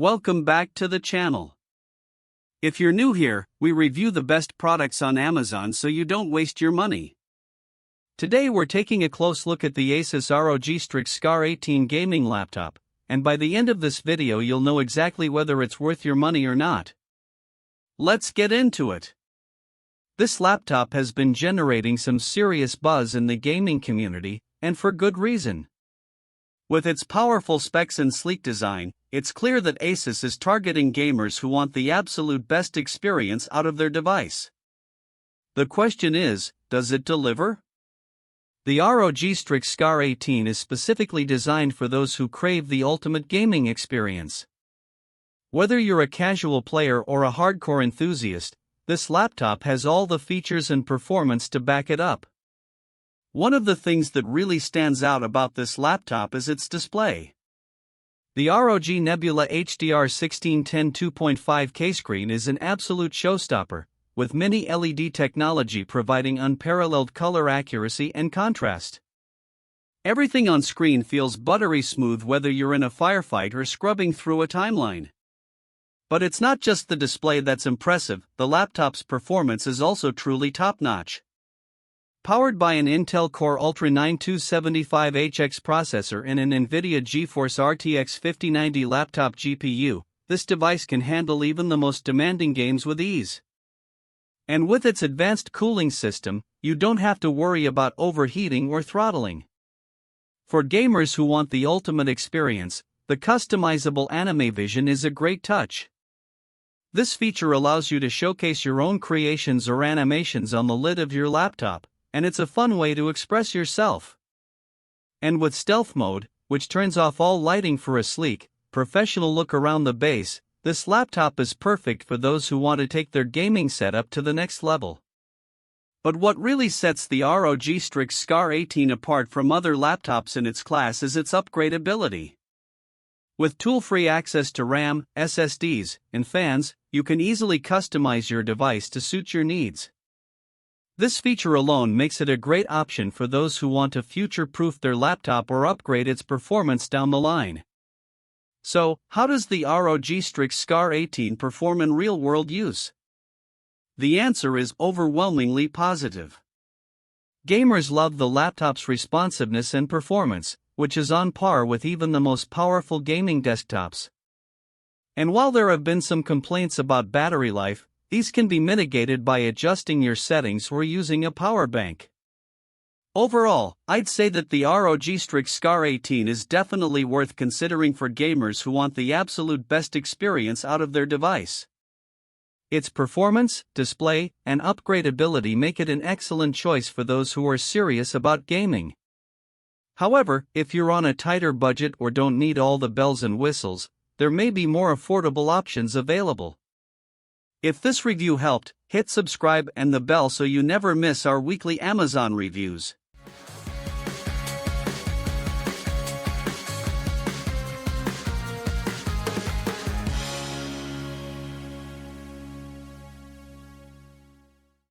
Welcome back to the channel. If you're new here, we review the best products on Amazon so you don't waste your money. Today we're taking a close look at the ASUS ROG Strix SCAR 18 gaming laptop, and by the end of this video you'll know exactly whether it's worth your money or not. Let's get into it. This laptop has been generating some serious buzz in the gaming community, and for good reason. With its powerful specs and sleek design, it's clear that ASUS is targeting gamers who want the absolute best experience out of their device. The question is, does it deliver? The ROG Strix SCAR 18 is specifically designed for those who crave the ultimate gaming experience. Whether you're a casual player or a hardcore enthusiast, this laptop has all the features and performance to back it up. One of the things that really stands out about this laptop is its display. The ROG Nebula HDR 1610 2.5K screen is an absolute showstopper, with mini LED technology providing unparalleled color accuracy and contrast. Everything on screen feels buttery smooth whether you're in a firefight or scrubbing through a timeline. But it's not just the display that's impressive, the laptop's performance is also truly top-notch. Powered by an Intel Core Ultra 9275HX processor and an NVIDIA GeForce RTX 5090 laptop GPU, this device can handle even the most demanding games with ease. And with its advanced cooling system, you don't have to worry about overheating or throttling. For gamers who want the ultimate experience, the customizable anime vision is a great touch. This feature allows you to showcase your own creations or animations on the lid of your laptop, and it's a fun way to express yourself. And with stealth mode, which turns off all lighting for a sleek, professional look around the base, this laptop is perfect for those who want to take their gaming setup to the next level. But what really sets the ROG Strix SCAR 18 apart from other laptops in its class is its upgradability. With tool-free access to RAM, SSDs, and fans, you can easily customize your device to suit your needs. This feature alone makes it a great option for those who want to future-proof their laptop or upgrade its performance down the line. So, how does the ROG Strix SCAR 18 perform in real-world use? The answer is overwhelmingly positive. Gamers love the laptop's responsiveness and performance, which is on par with even the most powerful gaming desktops. And while there have been some complaints about battery life, these can be mitigated by adjusting your settings or using a power bank. Overall, I'd say that the ROG Strix SCAR 18 is definitely worth considering for gamers who want the absolute best experience out of their device. Its performance, display, and upgradability make it an excellent choice for those who are serious about gaming. However, if you're on a tighter budget or don't need all the bells and whistles, there may be more affordable options available. If this review helped, hit subscribe and the bell so you never miss our weekly Amazon reviews.